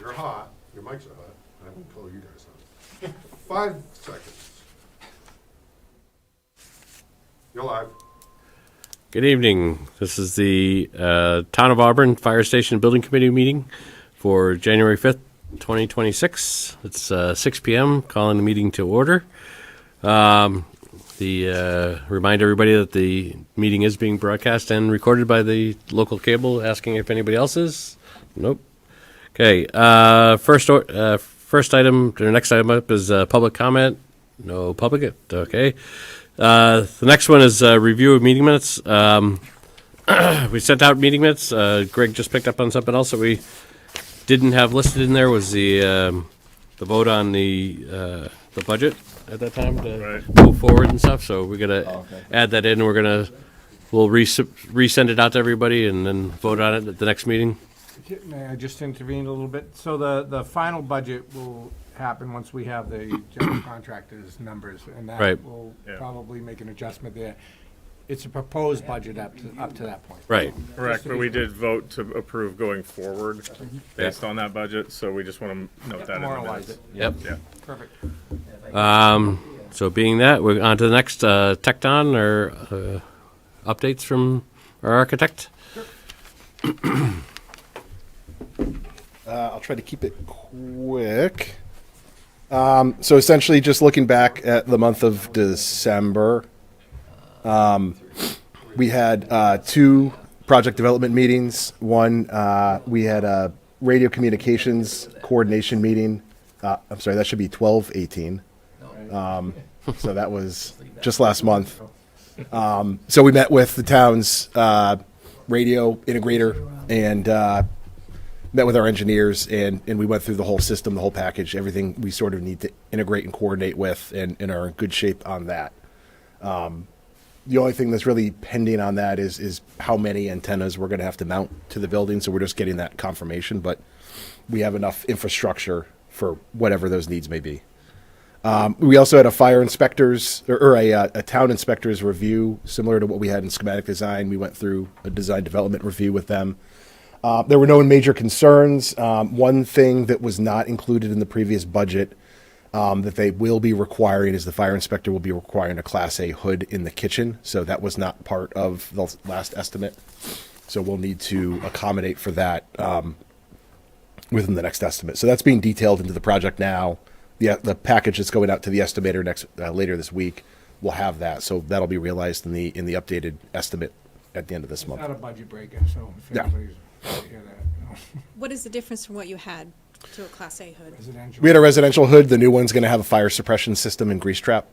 You're hot. Your mics are hot. I won't pull you guys on. 5 seconds. You're live. Good evening. This is the Town of Auburn Fire Station Building Committee meeting for January 5th, 2026. It's 6 p.m. Calling the meeting to order. Remind everybody that the meeting is being broadcast and recorded by the local cable. Asking if anybody else is. Nope. Okay. First item, or next item up is public comment. No public. Okay. The next one is review of meeting minutes. We sent out meeting minutes. Greg just picked up on something else that we didn't have listed in there. Was the vote on the budget at that time to move forward and stuff. So we're gonna add that in. We'll resend it out to everybody and then vote on it at the next meeting. May I just intervene a little bit? So the final budget will happen once we have the general contractor's numbers, and that Right. will probably make an adjustment there. It's a proposed budget up to that point. Right. Correct, but we did vote to approve going forward based on that budget, so we just want to note that in the Memorialize minutes. it. Yep. Yeah. Perfect. So being that, we're on to the next Tecton or updates from our architect. I'll try to keep it quick. So essentially, just looking back at the month of December, we had 2 project development meetings. One, we had a radio communications coordination meeting. I'm sorry, that should be 12/18. So that was just last month. So we met with the town's radio integrator and met with our engineers, and we went through the whole system, the whole package, everything we sort of need to integrate and coordinate with, and are in good shape on that. The only thing that's really pending on that is how many antennas we're going to have to mount to the building, so we're just getting that confirmation, but we have enough infrastructure for whatever those needs may be. We also had a fire inspector's, or a town inspector's review, similar to what we had in schematic design. We went through a design development review with them. There were no major concerns. One thing that was not included in the previous budget that they will be requiring is the fire inspector will be requiring a Class A hood in the kitchen. So that was not part of the last estimate. So we'll need to accommodate for that within the next estimate. So that's being detailed into the project now. The package that's going out to the estimator later this week will have that. So that'll be realized in the updated estimate at the end of this month. Not a budget breaker, so if Yeah. anybody's hear that, What is the difference from what you had to a Class A hood? residential. We had a residential hood. The new one's going to have a fire suppression system and grease trap.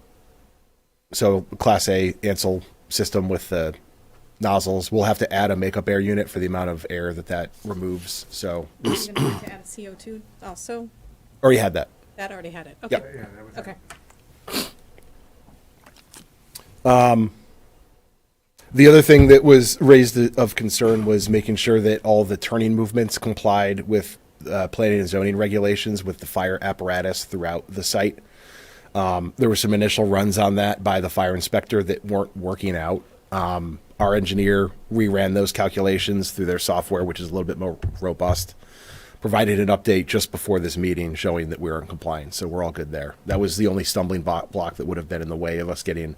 So Class A Ansel system with the nozzles. We'll have to add a makeup air unit for the amount of air that removes. So You're going to have to add CO2 also? already had that. That already had it? Yep. Okay. Yeah, that was. Okay. The other thing that was raised of concern was making sure that all the turning movements complied with planning and zoning regulations with the fire apparatus throughout the site. There were some initial runs on that by the fire inspector that weren't working out. Our engineer reran those calculations through their software, which is a little bit more robust. Provided an update just before this meeting showing that we were in compliance, so we're all good there. That was the only stumbling block that would have been in the way of us getting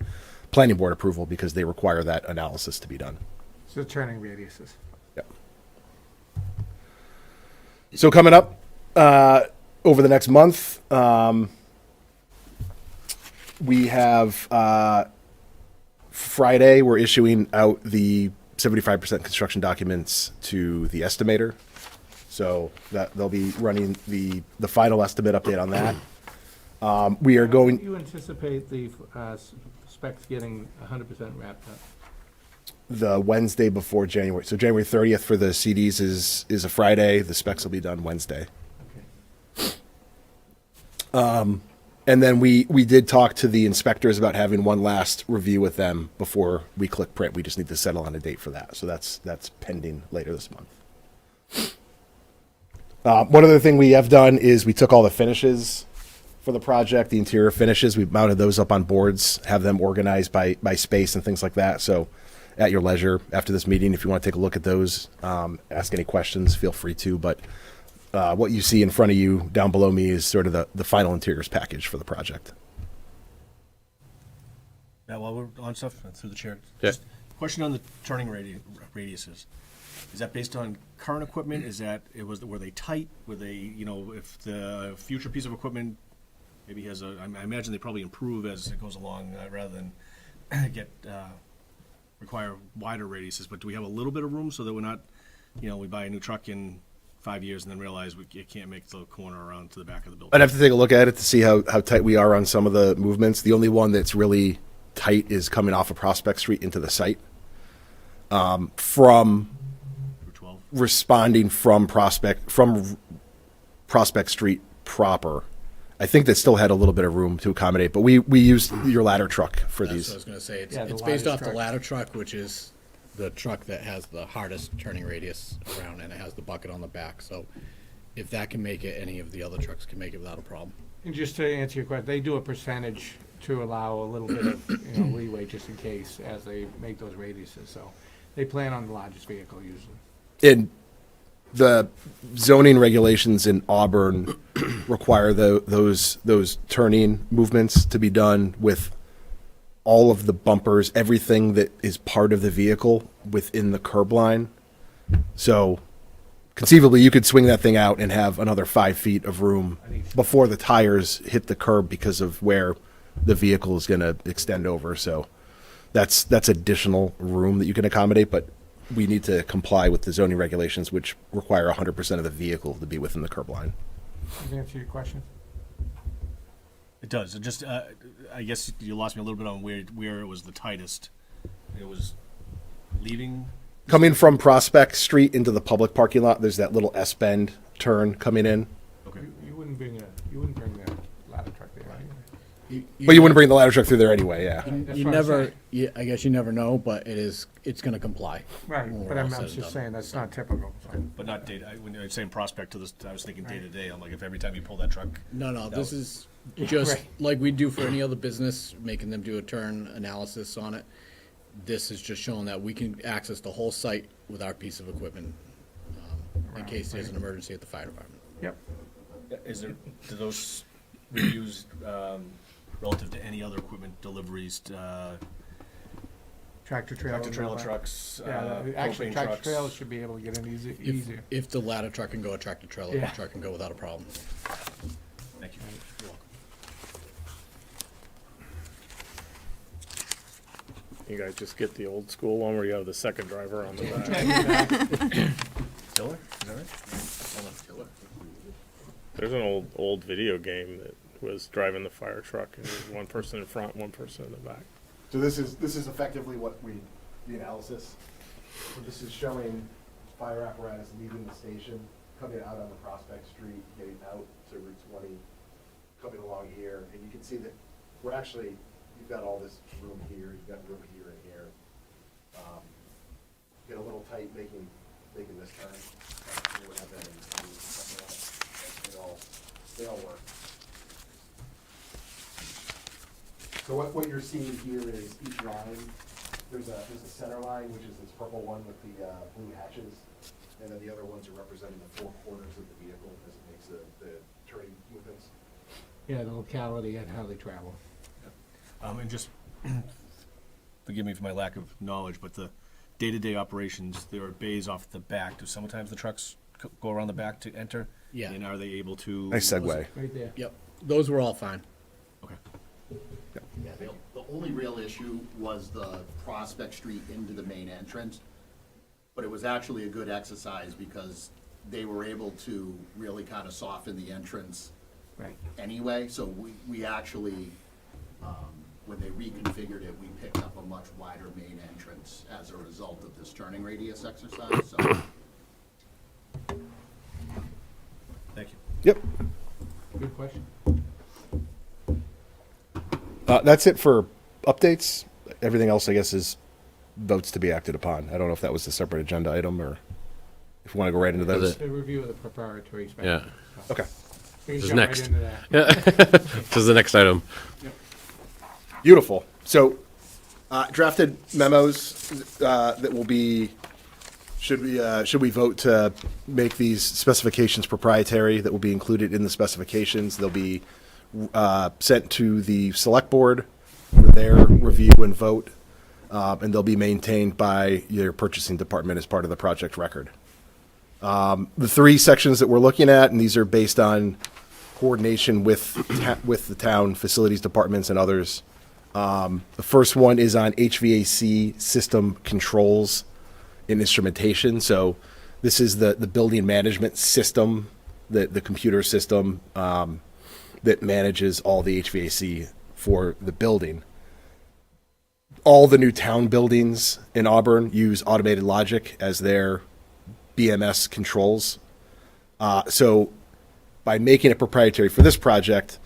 planning board approval because they require that analysis to be done. So turning radiuses. Yep. So coming up over the next month, we have Friday, we're issuing out the 75% construction documents to the estimator. So that they'll be running the final estimate update on that. We are going. You anticipate the specs getting 100% wrapped up? The Wednesday before January. So January 30th for the CDs is a Friday. The specs will be done Wednesday. Okay. And then we did talk to the inspectors about having one last review with them before we click print. We just need to settle on a date for that. So that's pending later this month. One other thing we have done is we took all the finishes for the project, the interior finishes. We mounted those up on boards, have them organized by space and things like that. So at your leisure after this meeting, if you want to take a look at those, ask any questions, feel free to. But what you see in front of you down below me is sort of the final interiors package for the project. Yeah, while we're on stuff, through the chair. Yeah. Just question on the turning radiuses. Is that based on current equipment? Were they tight? Were they, if the future piece of equipment maybe has I imagine they probably improve as it goes along, rather than require wider radiuses, but do we have a little bit of room so that we're not, we buy a new truck in 5 years and then realize we can't make the corner around to the back of the building? I'd have to take a look at it to see how tight we are on some of the movements. The only one that's really tight is coming off of Prospect Street into the site. From Route 12? responding from Prospect Street proper, I think that still had a little bit of room to accommodate, but we used your ladder truck for That's what I these. was gonna say. It's, Yeah, the it's based ladder off the truck. ladder truck, which is the truck that has the hardest turning radius around, and it has the bucket on the back. So if that can make it, any of the other trucks can make it without a problem. And just to answer your question, they do a percentage to allow a little bit of, leeway just in case as they make those radiuses, so they plan on the largest vehicle usually. And the zoning regulations in Auburn require those turning movements to be done with all of the bumpers, everything that is part of the vehicle within the curb line. So conceivably, you could swing that thing out and have another 5 feet of room before the tires hit the curb because of where the vehicle is going to extend over. So that's additional room that you can accommodate, but we need to comply with the zoning regulations, which require 100% of the vehicle to be within the curb line. Does that answer your question? It does. It just, I guess you lost me a little bit on where it was the tightest. It was leaving. Coming from Prospect Street into the public parking lot, there's that little S-bend turn coming in. Okay. You wouldn't bring the ladder truck there, right? But you wouldn't bring the ladder truck through there anyway, yeah. That's You what I'm never, saying. I guess you never know, but it's gonna comply. Right, when we're but all I'm said and just done. saying, that's not typical, so. But not when you're saying prospect to this, I was thinking day to day. I'm like, if every time you pull that truck. No, this No. is just right. like we do for any other business, making them do a turn analysis on it. This is just showing that we can access the whole site with our piece of equipment, in case there's an emergency at the fire department. Yep. Do those reviews, relative to any other equipment deliveries, Tractor trailer. tractor trailer trucks, Yeah, actually, propane tractor trucks? trailers should be able to get in easier. If the ladder truck can go, a tractor trailer Yeah. truck can go without a problem. Thank you. You're welcome. You guys just get the old school one where you have the second driver on the back. Tiller? Is that right? Tiller. There's an old video game that was driving the fire truck, and there's one person in front, one person in the back. So this is effectively the analysis. So this is showing fire apparatus leaving the station, coming out on the Prospect Street, getting out to Route 20, coming along here, and you can see that you've got all this room here, you've got room here and here. Get a little tight making this turn. You would have that in something else. They all work. So what you're seeing here is each line, there's a center line, which is this purple one with the blue hatches, and then the other ones are representing the four corners of the vehicle as it makes the turning movements. Yeah, the locality and how they travel. And just, forgive me for my lack of knowledge, but the day-to-day operations, there are bays off the back. Do sometimes the trucks go around the back to enter? Yeah. And are they able to? Nice segue. Right there. Yep, those were all fine. Okay. Yeah, the only real issue was the Prospect Street into the main entrance. But it was actually a good exercise because they were able to really kind of soften the entrance Right. anyway. So we actually, when they reconfigured it, we picked up a much wider main entrance as a result of this turning radius exercise, so. Thank you. Yep. Good question. That's it for updates. Everything else, I guess, is votes to be acted upon. I don't know if that was a separate agenda item or if we want to go right into those. The review of the preparatory inspection. Yeah. Okay. We can This is jump right next. into that. Yeah. This is the next item. Beautiful. So, drafted memos that will be Should we vote to make these specifications proprietary that will be included in the specifications? They'll be sent to the select board for their review and vote, and they'll be maintained by your purchasing department as part of the project record. The three sections that we're looking at, and these are based on coordination with the town facilities departments and others. The first one is on HVAC system controls and instrumentation. So this is the building management system, the computer system that manages all the HVAC for the building. All the new town buildings in Auburn use Automated Logic as their BMS controls. So by making it proprietary for this project,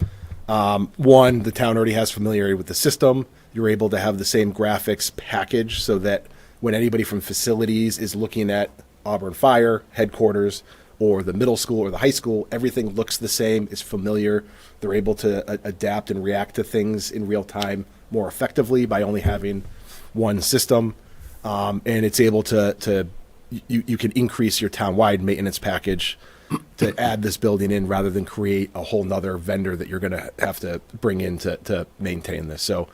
one, the town already has familiarity with the system. You're able to have the same graphics package so that when anybody from facilities is looking at Auburn Fire headquarters or the middle school or the high school, everything looks the same, is familiar. They're able to adapt and react to things in real time more effectively by only having one system. And it's able to you can increase your town-wide maintenance package to add this building in rather than create a whole nother vendor that you're going to have to bring in to maintain this. So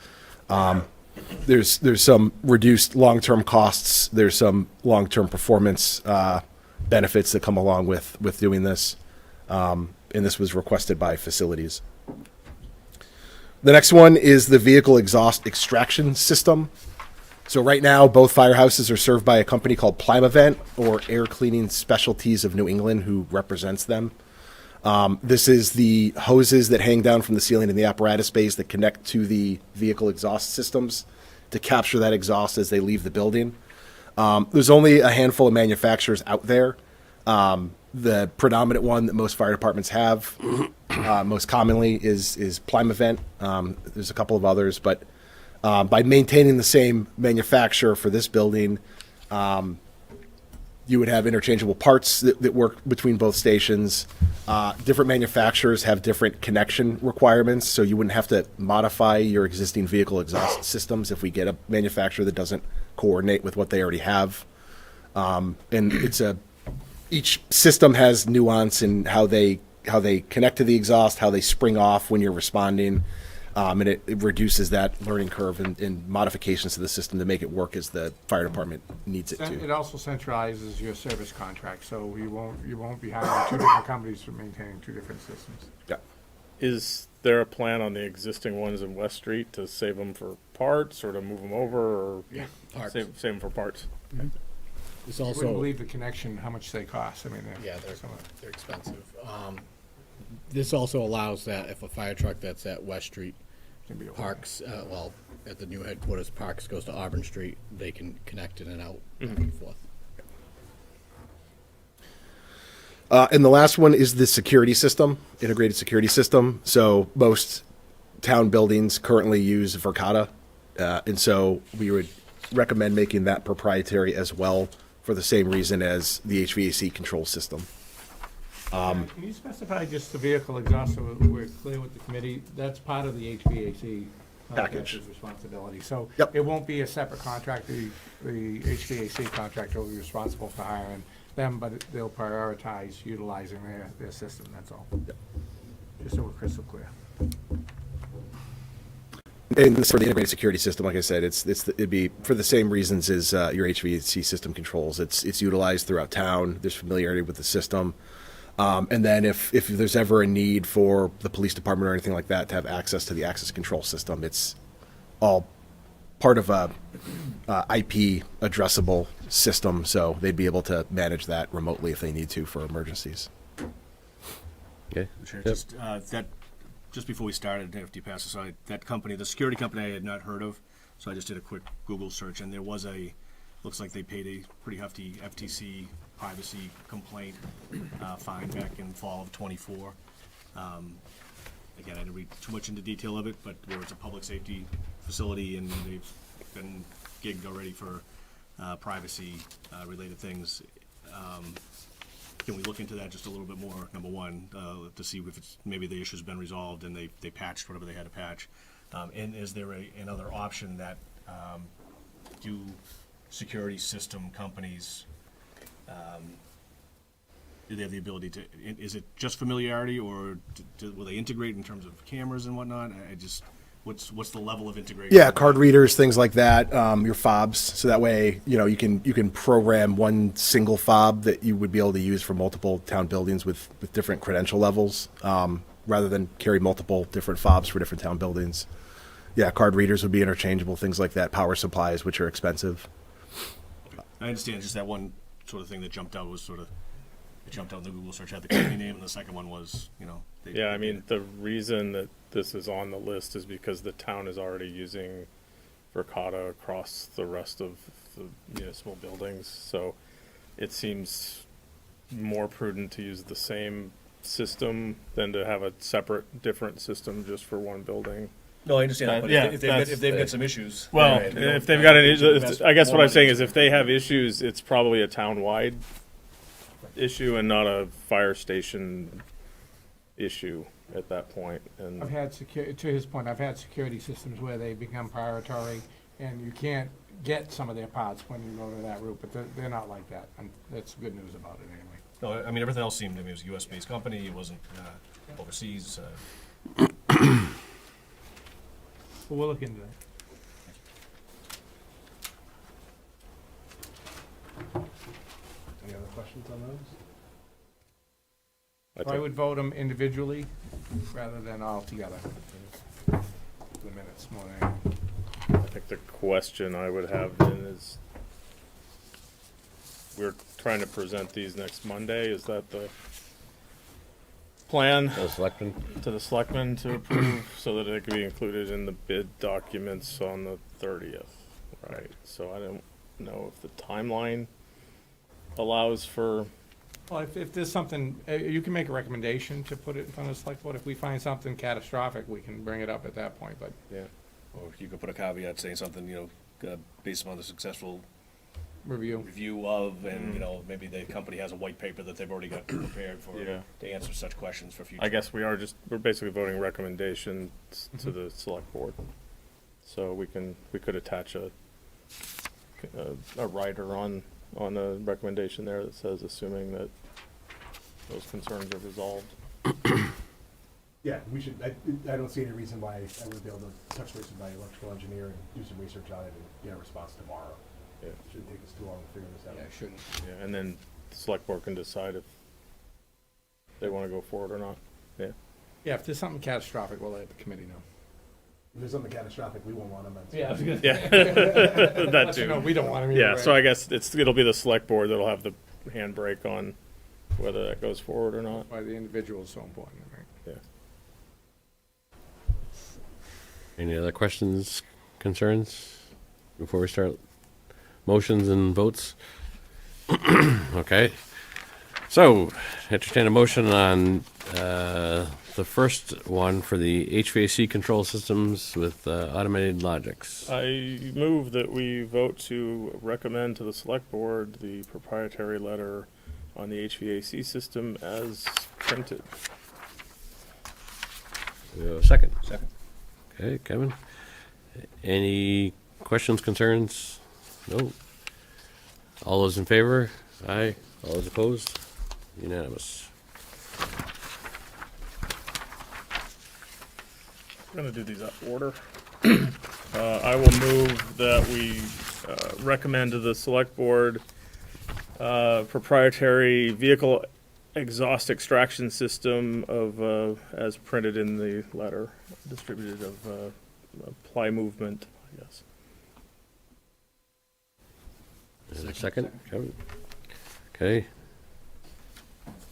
there's some reduced long-term costs. There's some long-term performance benefits that come along with doing this. And this was requested by facilities. The next one is the vehicle exhaust extraction system. So right now, both firehouses are served by a company called Plymavent, or Air Cleaning Specialties of New England, who represents them. This is the hoses that hang down from the ceiling in the apparatus bays that connect to the vehicle exhaust systems to capture that exhaust as they leave the building. There's only a handful of manufacturers out there. The predominant one that most fire departments have most commonly is Plymavent. There's a couple of others, but by maintaining the same manufacturer for this building, you would have interchangeable parts that work between both stations. Different manufacturers have different connection requirements, so you wouldn't have to modify your existing vehicle exhaust systems if we get a manufacturer that doesn't coordinate with what they already have. And each system has nuance in how they connect to the exhaust, how they spring off when you're responding. And it reduces that learning curve and modifications to the system to make it work as the fire department needs it to. It also centralizes your service contract, so you won't be hiring two different companies for maintaining two different systems. Yeah. Is there a plan on the existing ones in West Street to save them for parts or to move them over or Parts. save them for parts? It's I wouldn't also, believe the connection, how much they cost. I mean, yeah, some of- they're expensive. This also allows that if a fire truck that's at West Street can be a- parks, at the new headquarters parks, goes to Auburn Street, they can connect in and out, back and forth. And the last one is the security system, integrated security system. So most town buildings currently use Verkada. And so we would recommend making that proprietary as well for the same reason as the HVAC control system. Can you specify just the vehicle exhaust so we're clear with the committee? That's part of the HVAC Package. contractor's responsibility. So Yep. it won't be a separate contract. The HVAC contractor will be responsible for hiring them, but they'll prioritize utilizing their system, that's all. Just so we're crystal clear. And this for the integrated security system, like I said, it'd be for the same reasons as your HVAC system controls. It's utilized throughout town. There's familiarity with the system. And then if there's ever a need for the police department or anything like that to have access to the access control system, it's all part of a IP addressable system, so they'd be able to manage that remotely if they need to for emergencies. Okay. Chair, Yep. just before we started, after you passed aside, that company, the security company I had not heard of, so I just did a quick Google search, and there was looks like they paid a pretty hefty FTC privacy complaint fine back in fall of '24. Again, I didn't read too much into detail of it, but where it's a public safety facility and they've been gigged already for privacy related things. Can we look into that just a little bit more, number one, to see if it's, maybe the issue's been resolved and they patched whatever they had to patch? And is there another option that do security system companies Do they have the ability to, is it just familiarity, or will they integrate in terms of cameras and whatnot? I just, what's the level of integration? Yeah, card readers, things like that. Your fobs, so that way you can program one single fob that you would be able to use for multiple town buildings with different credential levels, rather than carry multiple different fobs for different town buildings. Yeah, card readers would be interchangeable, things like that. Power supplies, which are expensive. I understand, just that one sort of thing that jumped out was sort of, it jumped out in the Google search, had the company name, and the second one was, Yeah, I mean, the reason that this is on the list is because the town is already using Verkada across the rest of the municipal buildings, so it seems more prudent to use the same system than to have a separate, different system just for one building. No, I understand, but Yeah, if they've got some issues. Well, right, we don't if they've have got to an issue, invest I guess what more I'm saying money is if they have issues, it's probably a town-wide issue and not a fire station issue at that point. And I've had to his point, I've had security systems where they become priority, and you can't get some of their parts when you go to that route, but they're not like that, and that's good news about it anyway. No, I mean, everything else seemed, it was a US-based company, it wasn't overseas. But we'll look into that. Any other questions on those? I would vote them individually rather than all together. The minutes more than anything. I think the question I would have then is, we're trying to present these next Monday, is that the plan The selectmen? to the selectmen to approve so that it can be included in the bid documents on the 30th, right? So I don't know if the timeline allows for, Well, if there's something, you can make a recommendation to put it in front of the select board. If we find something catastrophic, we can bring it up at that point, but yeah. Or you could put a caveat saying something, based upon the successful review. review of, and, maybe the company has a white paper that they've already got prepared for, Yeah. to answer such questions for future. I guess we're basically voting recommendations to the select board. So we could attach a rider on a recommendation there that says, assuming that those concerns are resolved. Yeah, we should, I don't see any reason why I wouldn't be able to touch base with my electrical engineer and do some research on it and get a response tomorrow. Yeah. Shouldn't take us too long to figure this out. Yeah, it shouldn't. Yeah, and then the select board can decide if they want to go forward or not. Yeah. Yeah, if there's something catastrophic, we'll let the committee know. If there's something catastrophic, we won't want them. Yeah. Yeah. That Let you know, too. we don't want them either Yeah, way. so I guess it'll be the select board that'll have the handbrake on whether that goes forward or not. Why the individual is so important, right? Yeah. Any other questions, concerns before we start motions and votes? Okay. So, entertain a motion on the first one for the HVAC control systems with automated logics. I move that we vote to recommend to the select board the proprietary letter on the HVAC system as printed. Second. Second. Okay, Kevin. Any questions, concerns? No. All those in favor? Aye. All those opposed? Unanimous. I'm gonna do these out of order. I will move that we recommend to the select board proprietary vehicle exhaust extraction system of, as printed in the letter, distributed of ply movement, I guess. And a second, Kevin? Okay.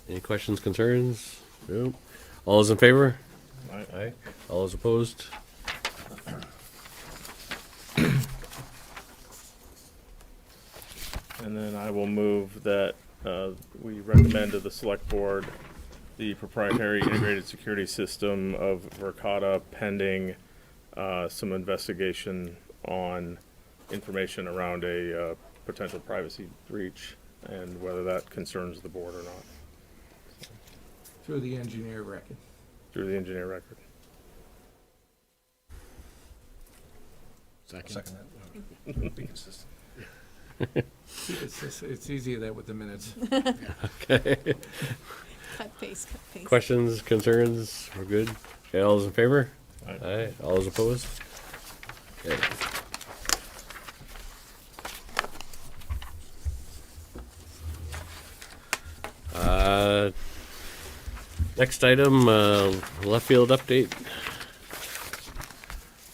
Any questions, concerns? No. All those in favor? Aye. All those opposed? And then I will move that we recommend to the select board the proprietary integrated security system of Verkada pending some investigation on information around a potential privacy breach and whether that concerns the board or not Through the engineer record. through the engineer record. Second that. Be consistent. It's easier there with the minutes. Okay. Cut, paste, cut, paste. Questions, concerns? We're good. Okay, all those in favor? Aye. Aye. All those opposed? Okay. Next item, left field update.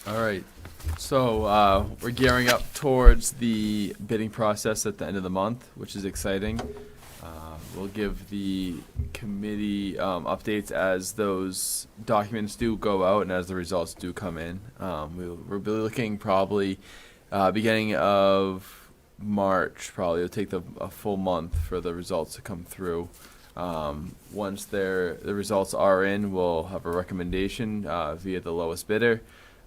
All right. So we're gearing up towards the bidding process at the end of the month, which is exciting. We'll give the committee updates as those documents do go out and as the results do come in. We'll be looking probably beginning of March. Probably it'll take a full month for the results to come through. Once the results are in, we'll have a recommendation via the lowest bidder.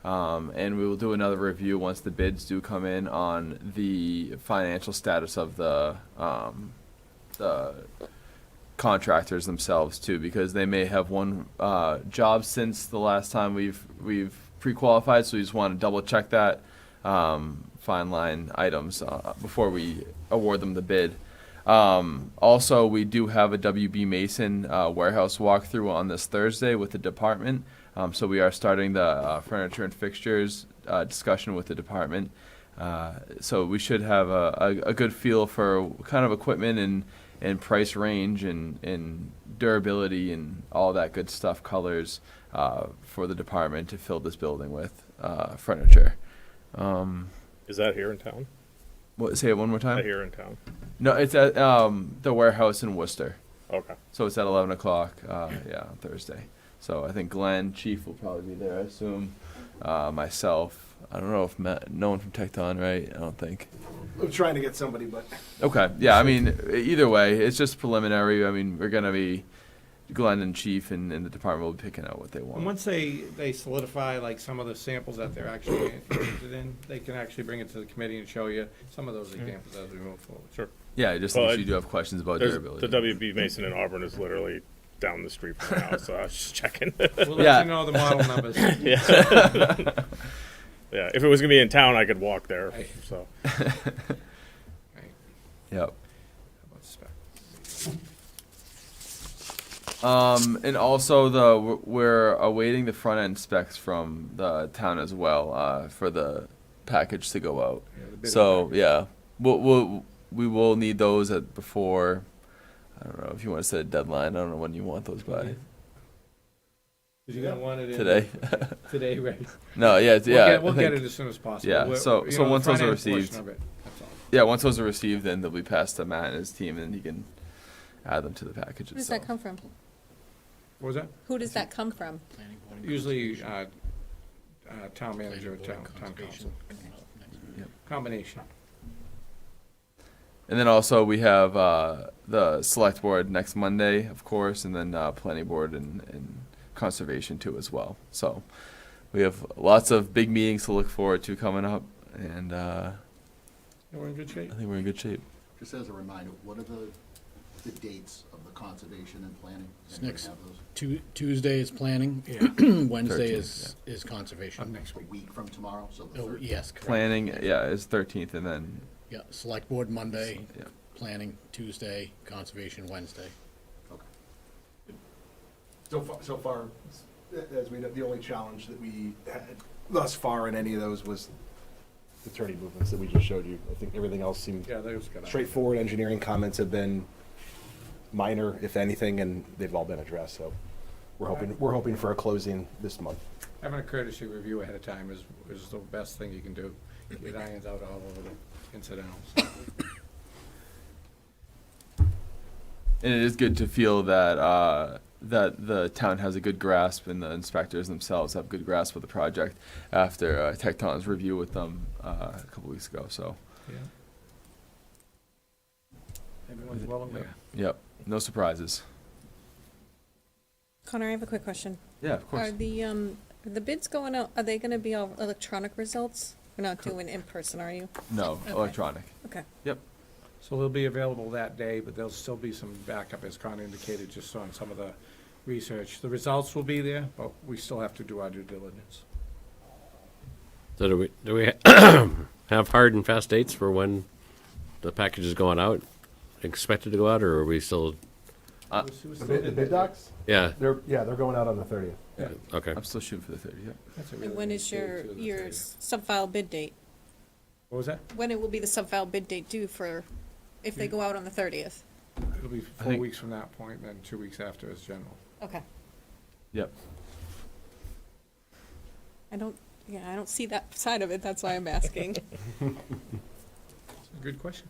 And we will do another review once the bids do come in on the financial status of the contractors themselves too, because they may have won jobs since the last time we've pre-qualified. So we just want to double check that fine line items before we award them the bid. Also, we do have a WB Mason warehouse walkthrough on this Thursday with the department. So we are starting the furniture and fixtures discussion with the department. So we should have a good feel for kind of equipment and price range and durability and all that good stuff, colors for the department to fill this building with furniture. Is that here in town? Say it one more Is that time? here in town? No, it's at the warehouse in Worcester. Okay. So it's at 11 o'clock, yeah, on Thursday. So I think Glenn, Chief, will probably be there, I assume. Myself, I don't know if Matt, no one from Tecton, right? I don't think. I'm trying to get somebody, but. Okay, yeah, I mean, either way, it's just preliminary. I mean, we're going to be, Glenn and Chief and the department will be picking out what they And want. once they solidify like some of the samples that they're actually interested in, they can actually bring it to the committee and show you some of those examples as we move forward. Sure. Yeah, just Well, in case you do have questions about There's, durability. the WB Mason in Auburn is literally down the street from my house, so I was just checking. We'll let Yeah. you know the model numbers. Yeah. Yeah. If it was gonna be in town, I could walk there. Right. So Right. Yep. How about spec? And also we're awaiting the front end specs from the town as well for the package to go out. Yeah, the bidding So package. yeah, we will need those before. I don't know if you want to set a deadline. I don't know when you want those by. Is you gonna want it in? Today. Today, right? No, yeah, yeah. We'll I get think- it as soon as possible. Yeah, so You so know, once the those are front end portion received, of it, that's all. yeah, once those are received, then they'll be passed to Matt and his team, and he can add them to the package Who does itself. that come from? What was that? Who does that come from? Planning board and Usually, conservation. town manager, Planning board town and council. conservation. Combination. And then also we have the select board next Monday, of course, and then planning board and conservation too as well. So we have lots of big meetings to look forward to coming up, and I We're in good shape. think we're in good shape. Just as a reminder, what are the dates of the conservation and planning? It's Anybody next- have those? Tuesday is planning, Yeah, Wednesday 13th, is of conservation. next A week. week from tomorrow, so the Oh, third. yes, correct. Planning, yeah, is 13th, and then Yeah, select board Monday, yeah. planning Tuesday, conservation Wednesday. So far, as we know, the only challenge that we had thus far in any of those was the attorney movements that we just showed you. I think everything else seemed Yeah, those got. straightforward. Engineering comments have been minor, if anything, and they've all been addressed. So we're hoping for a closing this month. Having a courtesy review ahead of time is the best thing you can do. Get irons out all over the incidentals. And it is good to feel that that the town has a good grasp, and the inspectors themselves have good grasp of the project after Tecton's review with them a couple weeks ago. So, Yeah. Everyone's well aware. yep, no surprises. Connor, I have a quick question. Yeah, of course. Are the bids going out, are they gonna be all electronic results? We're not doing in person, are you? No, Okay. electronic. Okay. Yep. So they'll be available that day, but there'll still be some backup, as Con indicated, just on some of the research. The results will be there, but we still have to do our due diligence. So do we have hard and fast dates for when the package is going out, expected to go out, or are we still, The bid docs? yeah, They're going out on the 30th. okay. I'm still shooting for the 30. Yeah. And when is your sub-file bid date? What was that? When it will be the sub-file bid date due for, if they go out on the 30th? It'll be I 4 think- weeks from that point, then 2 weeks after is general. Okay. Yep. I don't see that side of it, that's why I'm asking. Good question.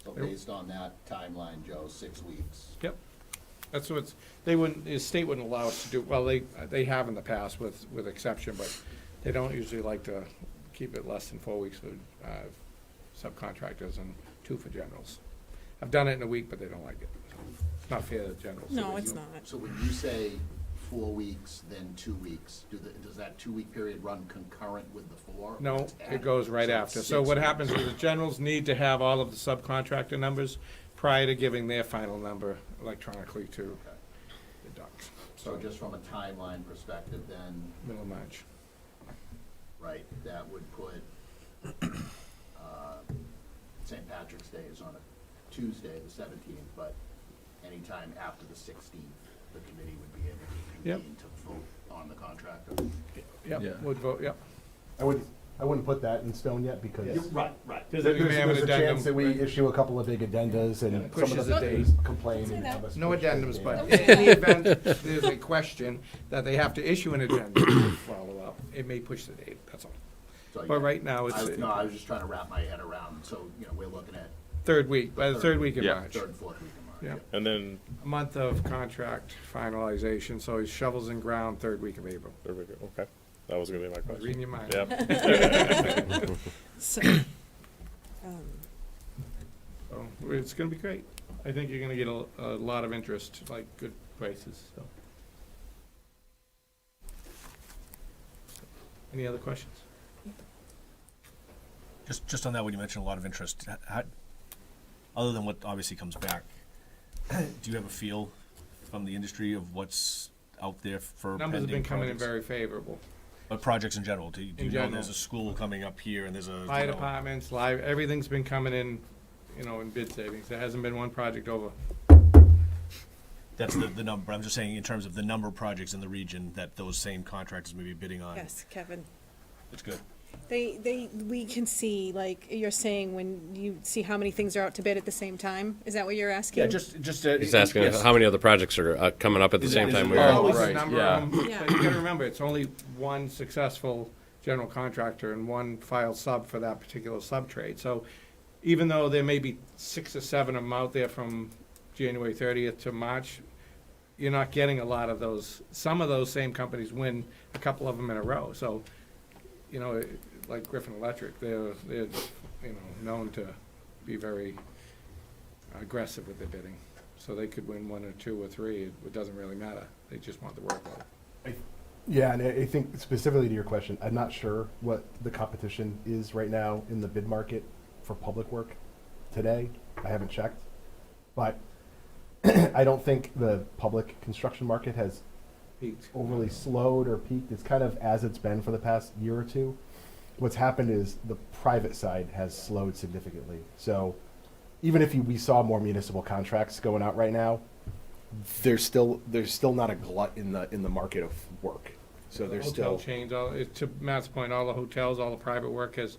So based on that timeline, Joe, 6 weeks. Yep. That's what's, the state wouldn't allow us to do, well, they have in the past with exception, but they don't usually like to keep it less than 4 weeks for subcontractors and 2 for generals. I've done it in a week, but they don't like it. So it's not fair to generals. No, it's not. So when you say 4 weeks, then 2 weeks, does that 2-week period run concurrent with the 4? No, It's it added? goes right So after. it's So 6 what weeks. happens is the generals need to have all of the subcontractor numbers prior to giving their final number electronically to Okay. the ducks. So just from a timeline perspective, then, Middle of March. right, that would put, St. Patrick's Day is on a Tuesday, the 17th, but anytime after the 16th, the committee would be able to Yep. convene to vote on the contractor. Yeah. Yep, would vote, yep. I wouldn't put that in stone yet because Right, right. There's there's we may have an a addendum, chance that we right? issue a couple of big addendas and some Pushes of the the date. days complain Say and that. have us. No push the addendums, date. but in the event there's a question that they have to issue an addendum to follow up, it may push the date, that's all. So, But yeah, right now, it's No, I was just trying to wrap my head around, so, we're looking at third week, by the third week in Yeah. March. 3rd and 4th week of March. Yeah. And then, A month of contract finalization, so he shovels in ground third week of April. there we go, okay. That was gonna be my I was question. reading your mind. Yep. So, So it's gonna be great. I think you're gonna get a lot of interest, like good prices, so. Any other questions? Just on that, when you mentioned a lot of interest, other than what obviously comes back, do you have a feel from the industry of what's out there for Numbers have been pending coming in projects? very favorable. But projects in general, do you In know general. there's a school coming up here and there's a, Fire departments, live, everything's been coming in, in bid savings. There hasn't been one project over. that's the number, I'm just saying in terms of the number of projects in the region that those same contractors may be bidding on. yes, Kevin. It's good. We can see, like, you're saying when you see how many things are out to bid at the same time? Is that what you're asking? Yeah, just. He's asking how many other projects are coming up at the Is it- same is time it- we There's are. always a right, number yeah. of them, Yeah. but you gotta remember, it's only one successful general contractor and one filed sub for that particular sub-trade. So even though there may be 6 or 7 of them out there from January 30th to March, you're not getting a lot of those. Some of those same companies win a couple of them in a row. So, like Griffin Electric, they're known to be very aggressive with their bidding. So they could win 1 or 2 or 3, it doesn't really matter, they just want the workload. Yeah, and I think specifically to your question, I'm not sure what the competition is right now in the bid market for public work today. I haven't checked. But I don't think the public construction market has Peaked. overly slowed or peaked. It's kind of as it's been for the past year or two. What's happened is the private side has slowed significantly. So even if we saw more municipal contracts going out right now, there's still not a glut in the market of work. So there's Hotel still chains, to Matt's point, all the hotels, all the private work has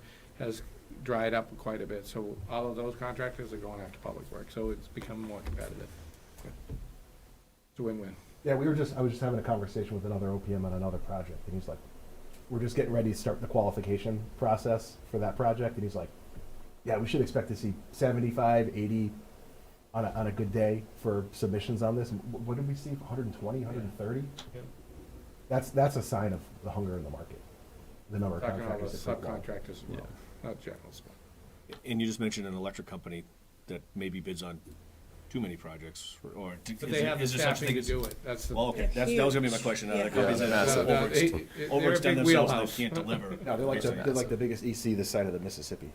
dried up quite a bit. So all of those contractors are going after public work, so it's become more competitive. Yeah. It's a win-win. Yeah, I was just having a conversation with another OPM on another project, and he's like, we're just getting ready to start the qualification process for that project, and he's like, yeah, we should expect to see 75, 80 on a good day for submissions on this. And what did we see, 120, 130? Yeah. That's a sign of the hunger in the market, the number of Talking all the contractors. that take qual. subcontractors as well, not generals. And you just mentioned an electric company that maybe bids on too many projects, or. But they have the staffing to do it, that's the. Well, okay, that was gonna be my question, Yeah. the companies that massive. They're a overextend big themselves wheelhouse. and they can't deliver. No, they're like basically. they're like the biggest EC this side of the Mississippi.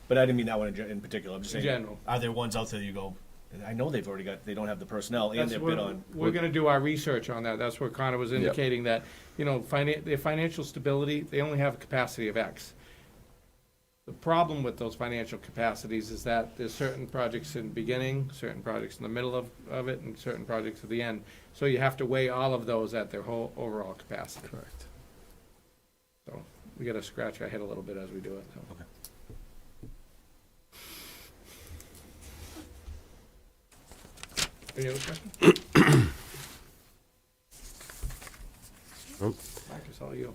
But I didn't mean that one in particular, I'm just In saying. general. Are there ones out there you go, And I know they've already got, they don't have the personnel and That's they're what, bid on. we're gonna do our research on that. That's what Connor was indicating, that, you know, their financial stability, they only have a capacity of X. The problem with those financial capacities is that there's certain projects in the beginning, certain projects in the middle of it, and certain projects at the end. So you have to weigh all of those at their whole overall capacity. Correct. So we gotta scratch our head a little bit as we do it, so. Okay. Any other questions? Nope. Mark, it's all you.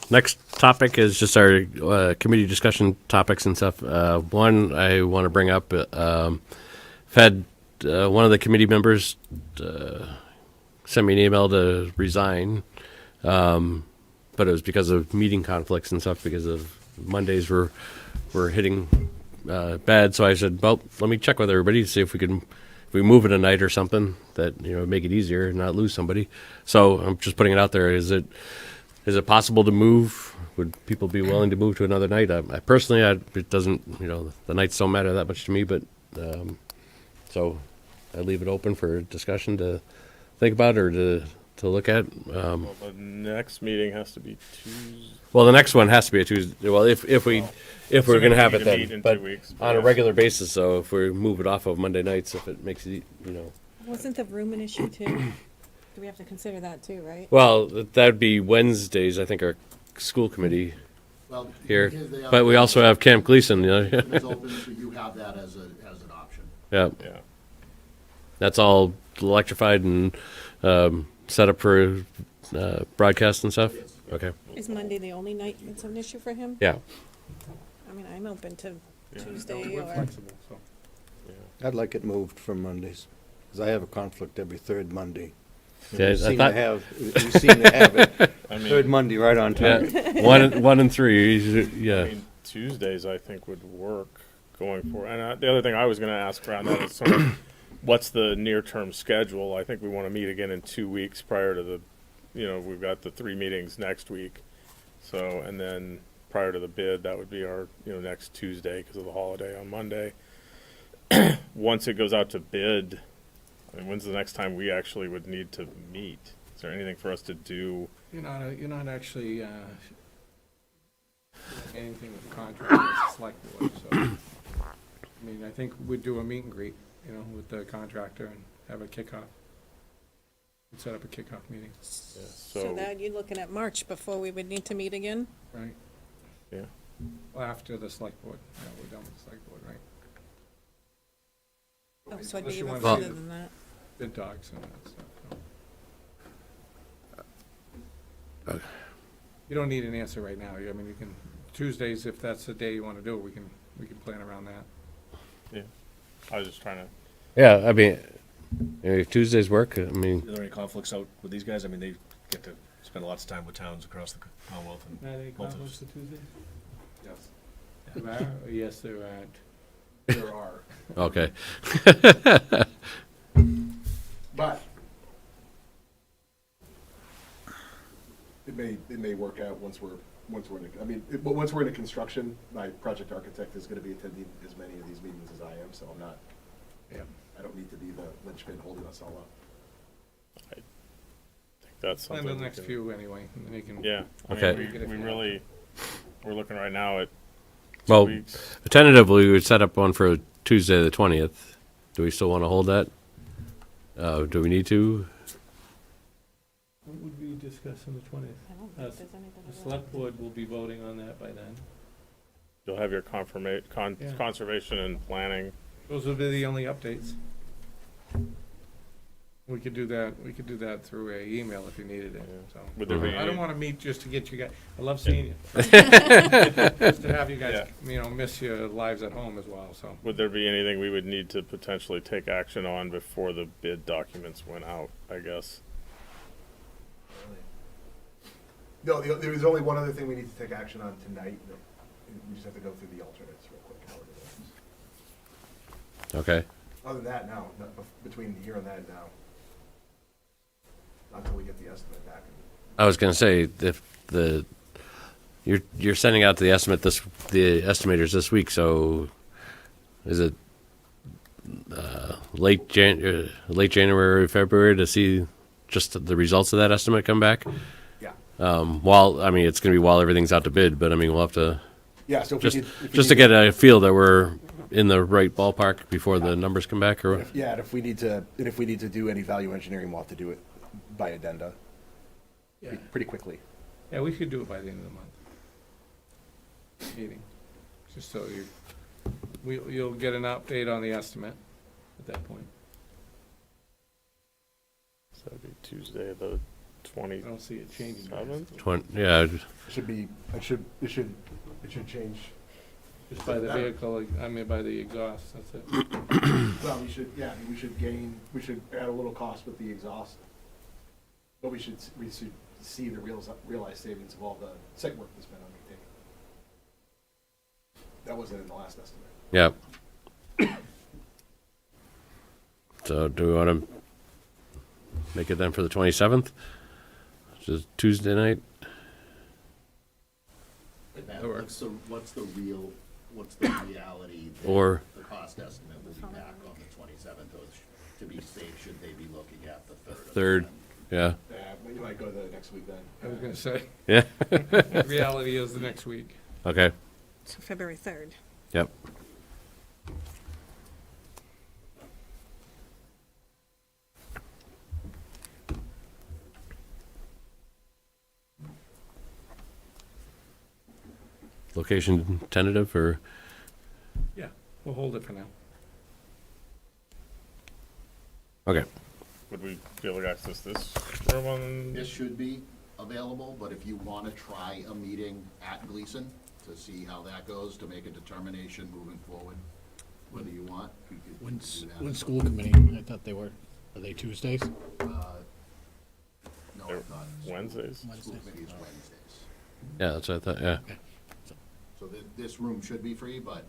Next topic is just our committee discussion topics and stuff. One I want to bring up, one of the committee members sent me an email to resign, but it was because of meeting conflicts and stuff, because of Mondays were hitting bad. So I said, well, let me check with everybody to see if we move it a night or something that, you know, make it easier and not lose somebody. So I'm just putting it out there. Is it possible to move? Would people be willing to move to another night? I personally, it doesn't, you know, the nights don't matter that much to me, but, so I leave it open for discussion to think about or to look at. Well, the next meeting has to be Tuesday. Well, the next one has to be a Tuesday. Well, if we're Assuming going to have we it can meet then, in but 2 weeks, on a yeah. regular basis. So if we move it off of Monday nights, if it makes it, you know, Wasn't the room an issue too? Do we have to consider that too, right? well, that'd be Wednesdays. I think our school committee Well, here, because they but we also have Camp Gleason. You know, It's open, so you have that as an option. yeah, Yeah. that's all electrified and set up for broadcast and stuff. Yes. Okay, Is Monday the only night that's an issue for him? yeah. I mean, I'm open to Yeah. Tuesday We're or, flexible, so. Yeah. I'd like it moved from Mondays, because I have a conflict every third Monday. Yeah, We seem I to thought, have it I third mean, Monday right on time. yeah, one and three. Yeah, I mean, Tuesdays I think would work going forward. And the other thing I was going to ask around that is sort of what's the near-term schedule? I think we want to meet again in 2 weeks prior to the, you know, we've got the 3 meetings next week. So, and then prior to the bid, that would be our, you know, next Tuesday because of the holiday on Monday. Once it goes out to bid, I mean, when's the next time we actually would need to meet? Is there anything for us to do? You're not actually, anything with the contract, it's a select board, so. I mean, I think we'd do a meet and greet, you know, with the contractor and have a kickoff. We'd set up a kickoff meeting, so that you're looking at March before we would need to meet again? right? Yeah. Well, after the select board, yeah, we're done with the select board, right? Oh, so I'd Unless be you even wanna further see than that. Bid docs and that stuff, so. You don't need an answer right now, I mean, you can, Tuesdays, if that's the day you wanna do it, we can plan around that. Yeah. I was just trying to. yeah. I mean, if Tuesdays work, I mean, Are there any conflicts out with these guys? I mean, they get to spend lots of time with towns across the Commonwealth and Any both of conflicts us. for Tuesday? Yes. There are, or yes, there aren't. There are. okay. But it may work out once we're in. Once we're in a construction, my project architect is going to be attending as many of these meetings as I am. So I'm not. Yeah. I don't need to be the linchpin holding us all up. I think that's Plan something. the we next can- few anyway, and then you can. Yeah. I Okay. mean, we really, we're looking right now at 2 Well, weeks. tentatively, we would set up one for Tuesday the 20th. Do we still want to hold that? Do we need to? What would we discuss on the 20th? I don't think That's- there's anything. The select board will be voting on that by then. You'll have your Yeah. conservation and planning. Those will be the only updates. We could do that through a email if you needed it, so. Would there be I don't any- wanna meet just to get you guys, I love seeing you. Just to have you guys, you know, miss your lives at home as well, so. Would there be anything we would need to potentially take action on before the bid documents went out, I guess? No, there is only one other thing we need to take action on tonight. We just have to go through the alternates real quick. How it is. Okay. Other than that, no. Between here and that, now. Not until we get the estimate back. I was going to say if you're sending out the estimators this week. So is it late January, February to see just the results of that estimate come back? Yeah. It's going to be while everything's out to bid, but I mean, we'll have to, Yeah, so if just, we need, if we just to need get a feel that we're in the right ballpark before the numbers come back, or? Yeah, and if we need to do any value engineering, we'll have to do it by addenda Yeah. pretty quickly. Yeah, we could do it by the end of the month. Meeting, just so you'll get an update on the estimate at that point. So that'd be Tuesday, the I don't see it changing. 27th? Yeah, It should change. Just by the vehicle, by the exhaust, that's it. Well, we should add a little cost with the exhaust. But we should see the realized savings of all the site work that's been undertaken. That wasn't in the last estimate. yeah. So do we want to make it then for the 27th? Which is Tuesday night? Matt, what's the reality that Or- the cost estimate will be back on the 27th, or to be safe, should they be looking at the 3rd? Third, yeah. You might go the next week then. I was gonna say, Yeah, reality is the next week. okay, So February 3rd. yep. Location tentative, or, Yeah, we'll hold it for now. okay, Would we be able to access this room on? This should be available, but if you want to try a meeting at Gleason to see how that goes, to make a determination moving forward, whether you want, we could do that. When school committee, I thought they were they Tuesdays? No, I thought Wednesdays? school committee is Wednesdays. yeah, that's what I thought, yeah. So this room should be free, but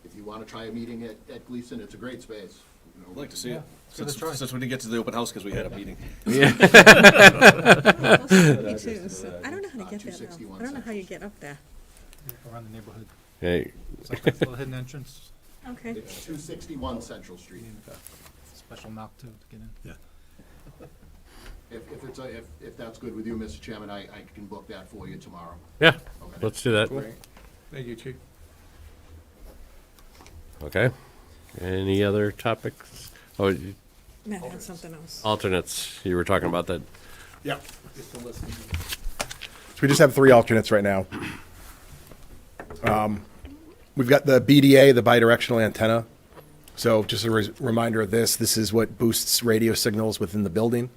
if you want to try a meeting at Gleason, it's a great space. You know, I'd like to see it. Since we didn't get to the open house because we had a meeting. Me too, so I don't know how to get there though. 261 I don't know how you get up there. Around the neighborhood. Hey, It's like a little hidden entrance, Okay. It's 261 Central Street. special knock to get in. Yeah. If that's good with you, Mr. Chairman, I can book that for you tomorrow. yeah, Okay. let's do that. Great. Thank you, Chief. Okay. Any other topics? Oh, Matt had something else. alternates, you were talking about that. Yeah. Just to listen. So we just have 3 alternates right now. We've got the BDA, the bidirectional antenna. So just a reminder of this is what boosts radio signals within the building.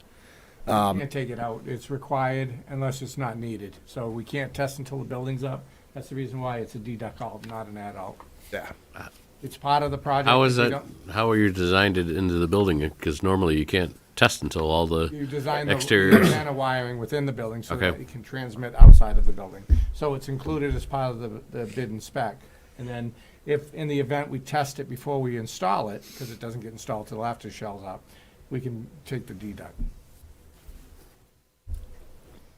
Can't take it out. It's required unless it's not needed. So we can't test until the building's up. That's the reason why it's a deduct alt, not an add alt. Yeah. It's part of the project. How is We that, don't- how are you designed it into the building? Because normally you can't test until all You the design the exteriors. antenna wiring within the building so that Okay. it can transmit outside of the building. So it's included as part of the bid and spec. And then if, in the event we test it before we install it, because it doesn't get installed till after it shells up, we can take the deduct.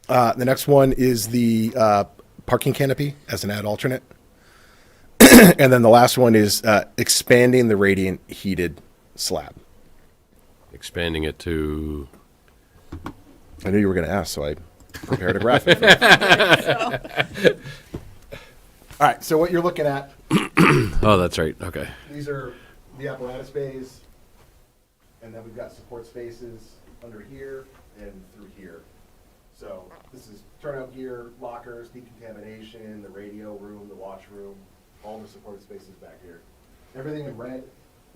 The next one is the parking canopy as an add alternate. And then the last one is expanding the radiant heated slab. expanding it to, I knew you were going to ask, so I prepared a graphic. All right, so what you're looking at, oh, that's right, okay. these are the apparatus bays, and then we've got support spaces under here and through here. So this is turnout gear, lockers, decontamination, the radio room, the washroom, all the support spaces back here. Everything in red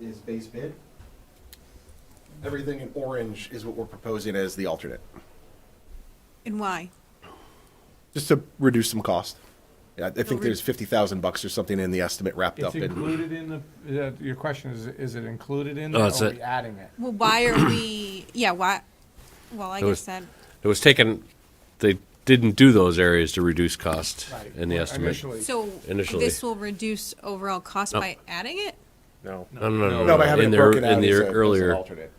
is base bid. Everything in orange is what we're proposing as the alternate, And why? just to reduce some cost. Yeah, I think there's $50,000 or something in the estimate wrapped It's up in. included in the, your question is it included in Oh, there it's or are a- we adding it? Well, why are we, yeah, why, well, I It was- guess that, It was taken, they didn't do those areas to reduce cost Right. in the Well, estimate. initially. so Initially. this will reduce overall cost No. by adding it? No. No, no, no, No, by no, having in it the, broken out in the as an earlier, alternate.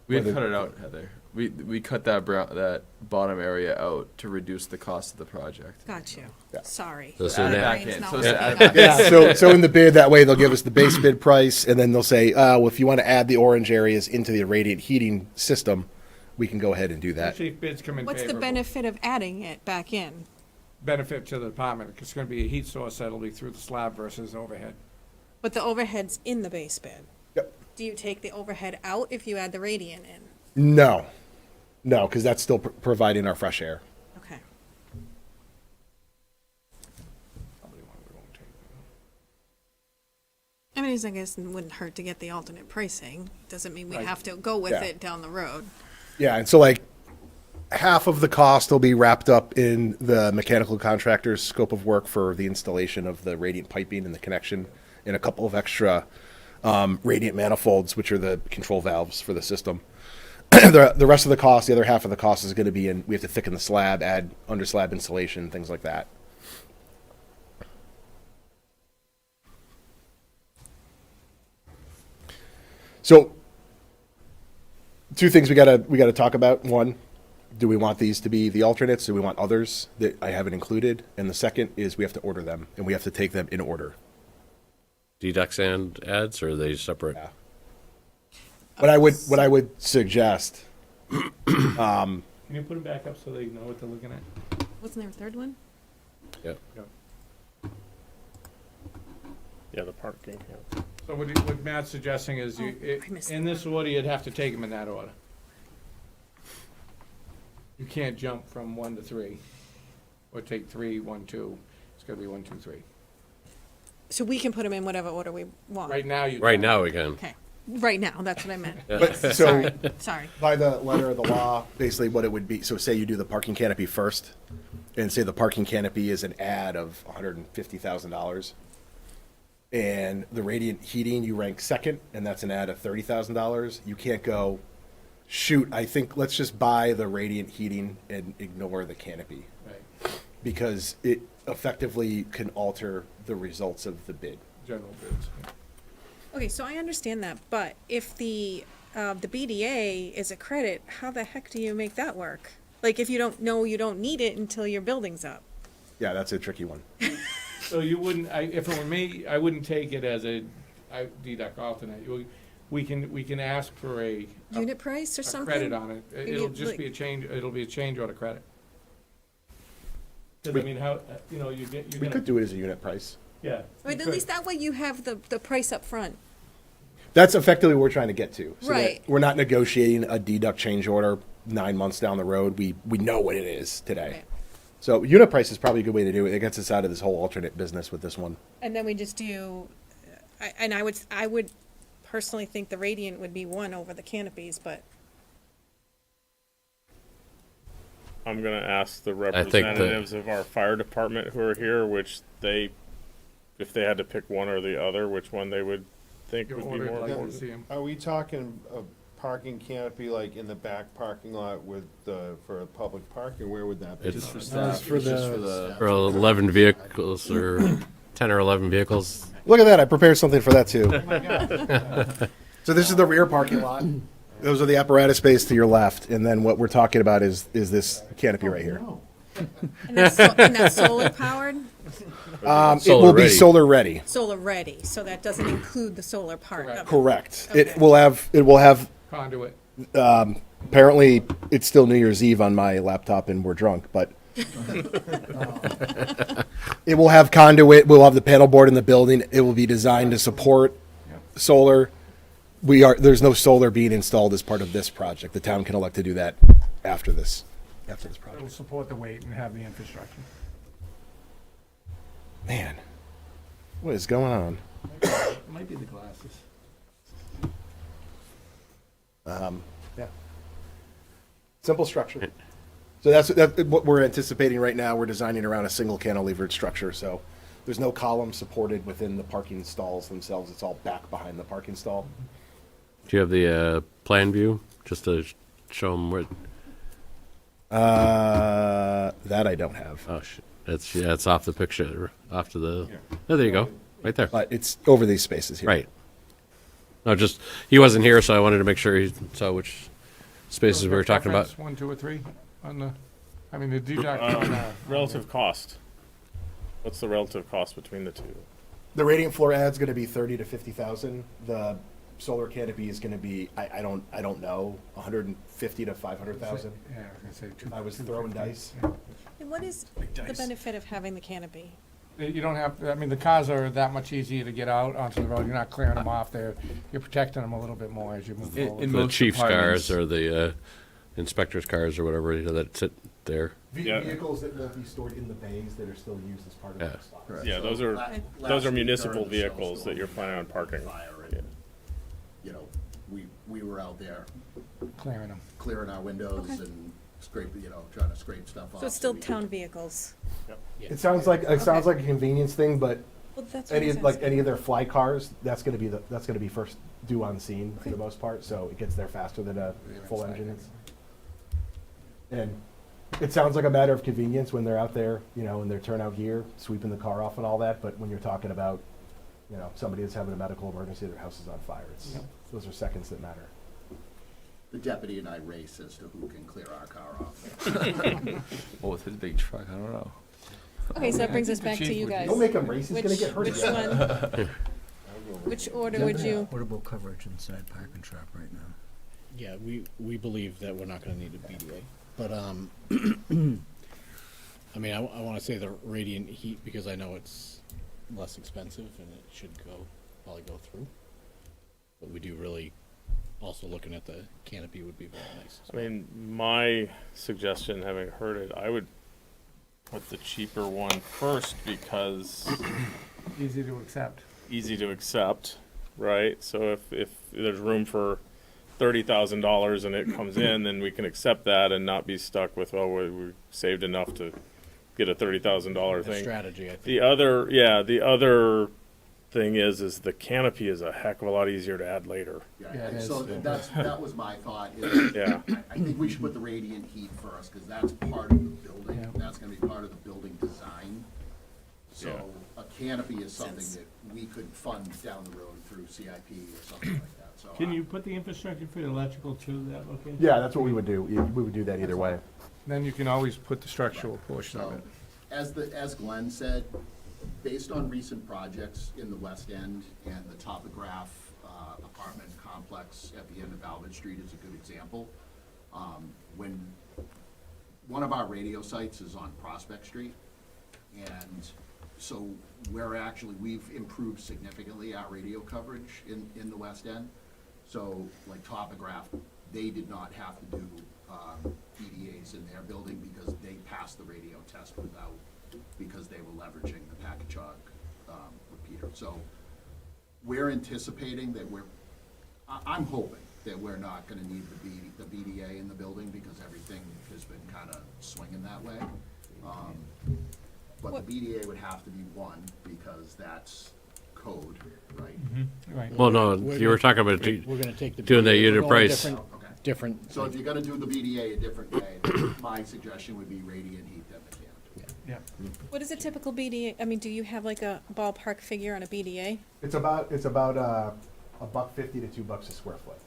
We had Whether- cut it out, Heather. we cut that bottom area out to reduce the cost of the project. Got you. Yeah. Sorry. So Add it now- back Brain's in. not So working. add it back in. Yeah, so in the bid, that way they'll give us the base bid price, and then they'll say, well, if you want to add the orange areas into the radiant heating system, we can go ahead and do that. Actually, if bids come in What's the favorable, benefit of adding it back in? benefit to the department, 'cause it's gonna be a heat source that'll be through the slab versus overhead. But the overhead's in the base bid. Yep. Do you take the overhead out if you add the radiant in? No, because that's still providing our fresh air. Okay. Probably one we won't take. I mean, I guess it wouldn't hurt to get the alternate pricing. Doesn't mean we Right. have to go with Yeah. it down the road. Yeah, and so like half of the cost will be wrapped up in the mechanical contractor's scope of work for the installation of the radiant piping and the connection, and a couple of extra radiant manifolds, which are the control valves for the system. The rest of the cost, the other half of the cost, is going to be in. We have to thicken the slab, add under slab insulation, things like that. So, two things we gotta talk about. One, do we want these to be the alternates? Do we want others that I haven't included? And the second is we have to order them, and we have to take them in order. Deducts and adds, or are they separate? Yeah. What I would suggest, Can you put them back up so they know what they're looking at? Wasn't there a third one? Yep. Yeah, the parking, yeah. So what Matt's suggesting is I missed in this order, you'd have to take them in that order. You can't jump from 1 to 3, or take 3, 1, 2. It's gotta be 1, 2, 3. So we can put them in whatever order we want. Right now, you. Right can. now we can. Okay. Right now, that's what I meant. but so Sorry. by the letter of the law, basically what it would be. So say you do the parking canopy first, and say the parking canopy is an ad of $150,000, and the radiant heating you rank second, and that's an ad of $30,000. You can't go, shoot. I think let's just buy the radiant heating and ignore the canopy, Right, because it effectively can alter the results of the bid. general bids. yeah. Okay, so I understand that, but if the BDA is a credit, how the heck do you make that work? Like, if you don't know you don't need it until your building's up. Yeah, that's a tricky one. So you wouldn't, if it were me, I wouldn't take it as a deduct alternate. We can ask for a Unit price or something? credit on it. It'll You- just like- be a change, it'll be a change order credit. 'Cause I mean, how, you know, you're We gonna, could do it as a unit price. yeah. I mean, you at could. least that way you have the price up front. That's effectively what we're trying to get to. So that Right. we're not negotiating a deduct change order 9 months down the road. We know what it is today. Right. So unit price is probably a good way to do it. It gets us out of this whole alternate business with this one. And then we just do, and I would personally think the radiant would be one over the canopies, but I'm gonna ask the I think the- representatives of our fire department who are here, which if they had to pick one or the other, which one they would think You would be order it more like you important. see 'em. Are we talking a parking canopy like in the back parking lot with for public parking? Where would that be? It's For staff, for it's just the- for the. For 11 vehicles or 10 or 11 vehicles. Look at that. I prepared something for that too. So this is the rear parking lot. Those are the apparatus space to your left. And then what we're talking about is this canopy right here. and that's solar powered, It Solar will be ready. solar ready. solar ready, so that doesn't include the solar part of it. Correct. Okay. It will have Conduit. apparently it's still New Year's Eve on my laptop and we're drunk, but it will have conduit. We'll have the panel board in the building. It will be designed to support solar. There's no solar being installed as part of this project. The town can elect to do that after this project. It'll support the weight and have the infrastructure. Man, what is going on? It might be the glasses. Yeah. Simple structure. So that's what we're anticipating right now. We're designing around a single cantilevered structure. So there's no column supported within the parking stalls themselves. It's all back behind the parking stall. Do you have the plan view just to show them what? That I don't have. Oh, it's off the picture, off to the. Oh, there you go, right there. But it's over these spaces here. Right. No, just he wasn't here, so I wanted to make sure he saw which spaces we were talking about? Preference, 1, 2, or 3 on the, I mean, the deduct on, Relative cost. What's the relative cost between the two? The radiant floor ad's gonna be 30 to 50,000. The solar canopy is gonna be, I don't know, 150 to 500,000. Yeah, I was gonna say two. I was throwing dice. And what is the benefit of having the canopy? You don't have, I mean, the cars are that much easier to get out onto the road. You're not clearing them off there. You're protecting them a little bit more as you move forward. in The most chief's departments- cars or the inspector's cars or whatever, that sit there. Yeah. Vehicles that won't be stored in the bays that are still used as part of Yeah. the slots. Right. Yeah, those are, those are municipal vehicles that you're planning on parking. Yeah. You know, we were out there Clearing them. clearing our windows Okay. and trying to scrape stuff off. So it's still we could- town vehicles? It sounds like a convenience thing, but Well, that's what I any was of, like asking. any of their fly cars, that's gonna be first due on scene for the most part, so it gets there faster than a full engine. And it sounds like a matter of convenience when they're out there, in their turnout gear, sweeping the car off and all that, but when you're talking about, somebody that's having a medical emergency, their house is on fire, those are seconds that matter. The deputy and I race as to who can clear our car off. Well, with his big truck, I don't know. Okay, so that brings us the back to chief you would- guys. Don't make him race, he's gonna get hurt Which again. one? Which order would you? Portable coverage inside Park and Shop right now. Yeah, we believe that we're not gonna need a BDA, but, I mean, I wanna say the radiant heat because I know it's less expensive and it should probably go through. But we do really, also looking at the canopy would be very nice. I mean, my suggestion, having heard it, I would put the cheaper one first because Easy to accept. easy to accept, right? So if there's room for $30,000 and it comes in, then we can accept that and not be stuck with, oh, we saved enough to get a $30,000 The thing. strategy, I think. The other thing is the canopy is a heck of a lot easier to add later. Yeah, Yeah, it and is. so that was my thought, is Yeah. I think we should put the radiant heat first, because that's part of the building, Yeah. that's gonna be part of the building design. So a canopy is something that we could fund down the road through CIP or something like that, so. Can you put the infrastructure for the electrical to that location? Yeah, that's what we would do, we would do that either way. Then you can always put the structural portion of So, it. as Glenn said, based on recent projects in the West End and the Topograph apartment complex at the end of Albert Street is a good example. When one of our radio sites is on Prospect Street, and so we've improved significantly our radio coverage in the West End. So like Topograph, they did not have to do PDAs in their building because they passed the radio test because they were leveraging the Packagug repeater. So we're anticipating that I'm hoping that we're not gonna need the BDA in the building because everything has been kinda swinging that way. But the BDA would have to be one because that's code, right? Right. Well, no, you were talking about We're gonna take the. doing the BDA, unit we're going price. Okay. Different, So if you're gonna do the BDA a different way, my suggestion would be radiant heat then the canopy. Yeah. What is a typical BDA? I mean, do you have like a ballpark figure on a BDA? It's about $1.50 to $2 a square foot.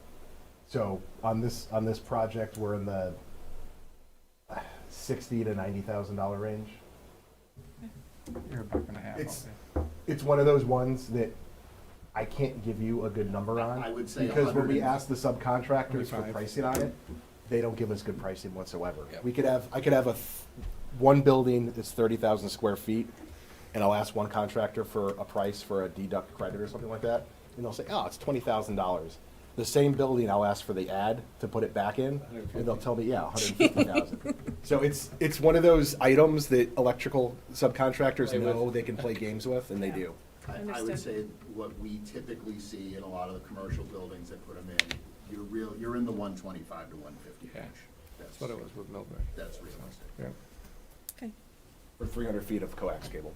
So on this project, we're in the $60,000 to $90,000 range. You're $1.50 out It's- there. It's one of those ones that I can't give you a good number on. I would say Because when we 100 ask the subcontractors for 25. pricing on it, they don't give us good pricing whatsoever. I could have one building that's 30,000 square feet, and I'll ask one contractor for a price for a deduct credit or something like that, and they'll say, oh, it's $20,000. The same building, I'll ask for the ad to put it back in, and they'll tell me, yeah, 150,000. So it's one of those items that electrical subcontractors know they can play games with, and they do. I would Understood. say what we typically see in a lot of the commercial buildings that put them in, you're in the 125 to 150 Yeah. range. That's what it was with Millbury. That's realistic. Yeah. Okay, For 300 feet of coax cable.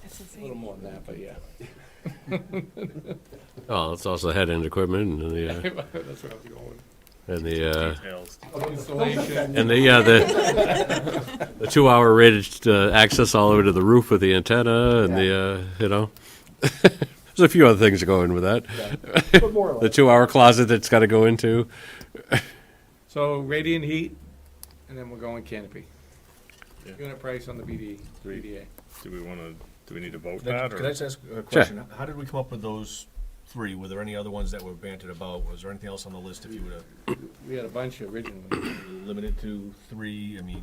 that's A little insane. more than that, but yeah. Oh, it's also head-end equipment and the, That's where I was going. and the, Details. Installation. and the 2-hour rated access all over to the roof with the antenna and the, There's a few other things that go in with that. But more or The less. 2-hour closet that's got to go into. So radiant heat, and then we're going canopy. Yeah. Unit price on the BDA. Do we need to vote Could I that, could I or? just ask a question? How did we come up with those three? Were there any other ones that were bantered about? Was there anything else on the list if you would We had a bunch originally. have limited to three? I mean,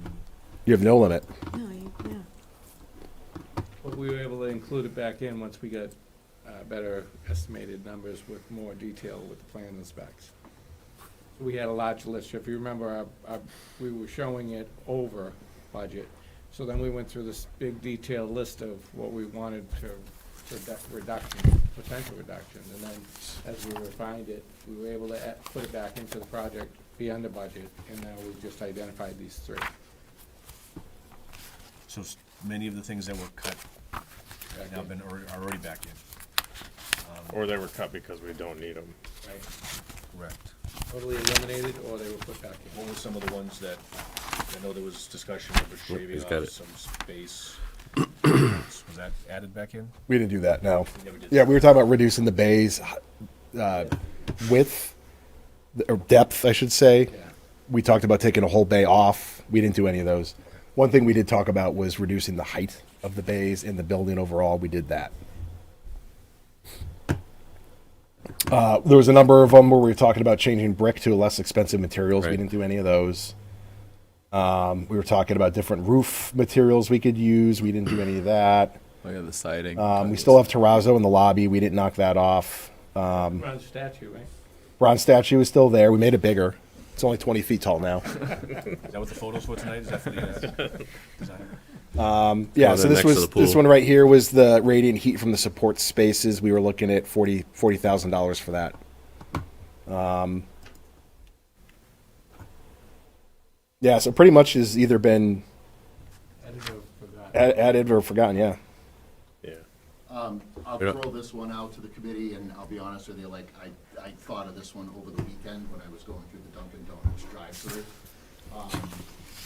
You have no limit. No, yeah. But we were able to include it back in once we got better estimated numbers with more detail with the plan and specs. We had a large list. If you remember, we were showing it over budget. So then we went through this big detailed list of what we wanted reduction, potential reduction. And then as we refined it, we were able to put it back into the project, be under budget, and now we've just identified these three. so many of the things that were cut have now been, are already back in. Or they were cut because we don't need them. Right. Correct. Totally eliminated, or they were put back in. What were some of the ones that, I know there was discussion of shaving He's got off it. some space. Was that added back in? We didn't do that, no. We never did Yeah, that. we were talking about reducing the bays, width, or depth, I should say. Yeah. We talked about taking a whole bay off. We didn't do any of those. One thing we did talk about was reducing the height of the bays in the building overall. We did that. There was a number of them where we were talking about changing brick to less expensive materials. We Right. didn't do any of those. We were talking about different roof materials we could use. We didn't do any of that. Look at the siding. We still have terrazzo in the lobby. We didn't knock that off. Bronze statue, right? Bronze statue is still there. We made it bigger. It's only 20 feet tall now. Is that what the photos were tonight? Is that for the designer? Yeah, Oh, so they're this next to was the pool. this one right here was the radiant heat from the support spaces. We were looking at $40,000 for that. Yeah, so pretty much has either been Editor forgot. added or forgotten. Yeah. Yeah. I'll Yeah. throw this one out to the committee, and I'll be honest with you, like, I thought of this one over the weekend when I was going through the Dunkin' Donuts drive-through.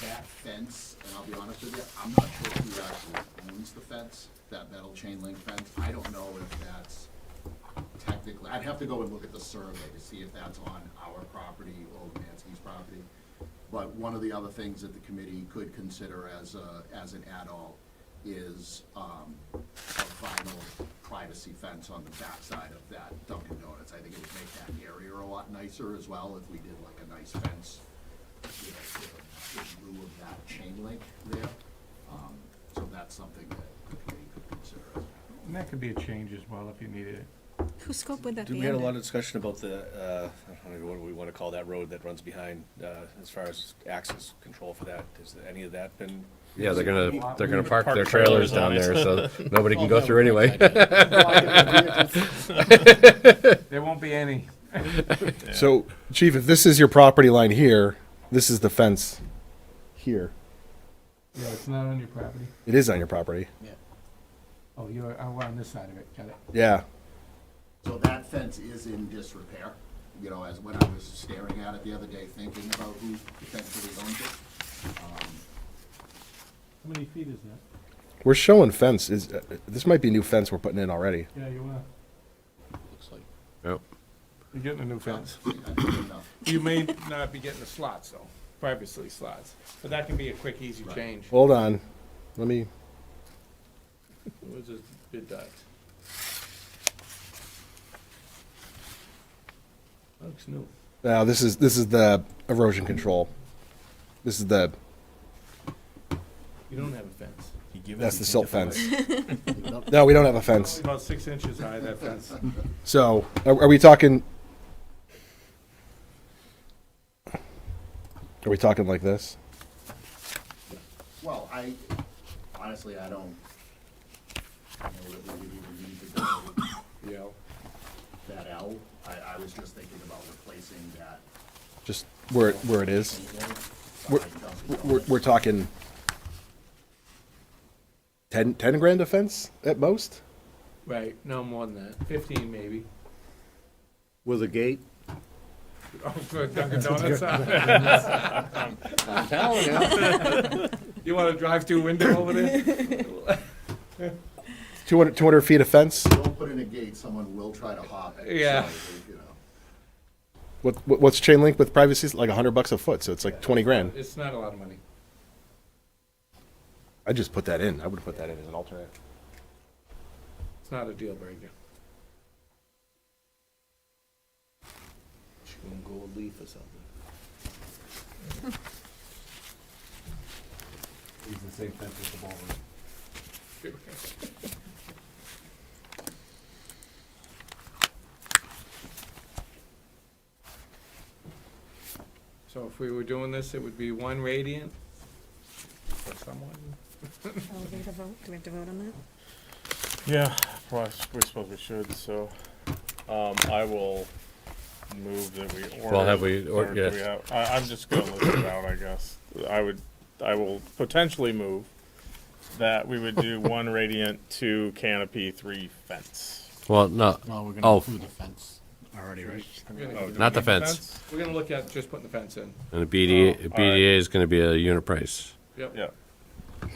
That fence, and I'll be honest with you, I'm not sure who actually owns the fence, that metal chain link fence. I don't know if that's technically, I'd have to go and look at the survey to see if that's on our property or Mansky's property. But one of the other things that the committee could consider as an add-on is a vinyl privacy fence on the backside of that Dunkin' Donuts. I think it would make that area a lot nicer as well if we did like a nice fence, you know, in lieu of that chain link there. So that's something that the committee could consider as well. And that could be a change as well if you needed it. Whose scope would that be We had a under? lot of discussion about the, I don't know what we want to call that road that runs behind, as far as access control for that. Has any of that been? Yeah, they're gonna park Park their trailers trailers down on it. there, so nobody can go through anyway. There won't be any. So, Chief, if this is your property line here, this is the fence here. Yeah, it's not on your property. It is on your property. Oh, you're on this side of it, got it. Yeah. So that fence is in disrepair, you know, as when I was staring at it the other day, thinking about who potentially owns it. How many feet is that? We're showing fence. This might be new fence we're putting in already. Yeah, you are. Looks like. Yep. You're getting a new fence. I don't know. You may not be getting the slots though, privacy slots, but that can be a quick, easy change. Hold on. Let me. Where's this bid docs? Looks new. Now this is the erosion control. This is the You don't have a fence. that's the silt fence. No, we don't have a fence. Only about 6 inches high, that fence. So are we talking? Are we talking like this? Well, honestly, I don't know that we would even need to go You know, that L. I was just thinking about replacing that. Just where it is. We're talking 10 grand a fence at most. right, no more than that, 15 maybe. With a gate? Oh, for Dunkin' Donuts? I'm telling you. You want a drive-through window over there? 200 feet of fence. Don't put in a gate, someone Yeah. You know. What's chain link with privacy? Like $100 a foot, so it's like 20 grand. It's not a lot of money. I just put that in. I would put that in as an alternate. It's not a deal breaker. She gonna go with leaf or something. Use the same fence as the ballroom. So if we were doing this, it would be one radiant for someone. Elevator vote, do we have to vote on that? Yeah, well, we suppose we should, so, I will move that we order. Well, have we- or- or do yes. we have- I'm just gonna list it out, I guess. I will potentially move that we would do 1 radiant, 2 canopy, 3 fence. Well, no, Well, we're Oh. gonna include the fence already, right? not the fence. We're gonna look at just putting the fence in. And the BDA, Oh, all BDA is gonna be a unit price. Yep. Yeah.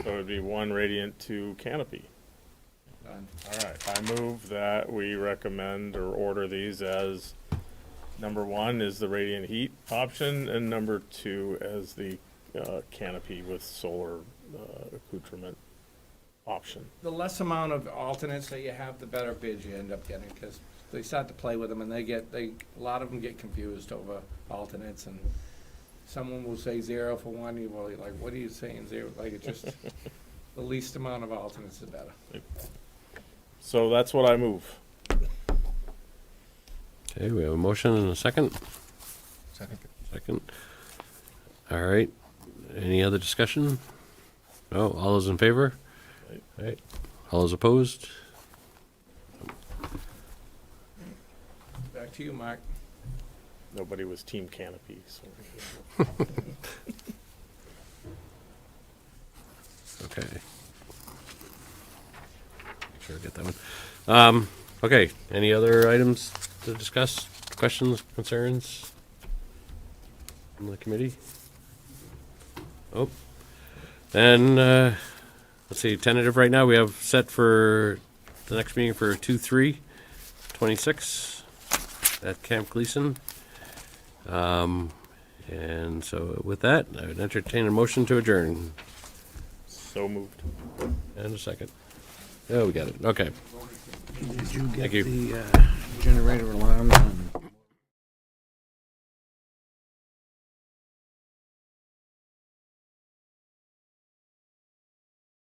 So it'd be 1 radiant, 2 canopy. Done. All right, I move that we recommend or order these as, number 1 is the radiant heat option, and number 2 as the canopy with solar accoutrement option. The less amount of alternates that you have, the better bids you end up getting, because they start to play with them and a lot of them get confused over alternates, and someone will say 0 for one, you're like, what are you saying 0? Like, it's just, the least amount of alternates is better. So that's what I move. Okay, we have a motion and a second. Second. Second. All right. Any other discussion? No, all those in favor? Right. All those opposed? Back to you, Mark. Nobody was team canopy, so. Okay. Make sure I get that one. Okay, any other items to discuss? Questions, concerns? From the committee? Oh. Then, let's see, tentative right now, we have set for the next meeting for 2/3/26 at Camp Gleason. And so with that, I would entertain a motion to adjourn. So moved. And a second. Oh, we got it. Okay. Did you Thank get you. the generator alarms on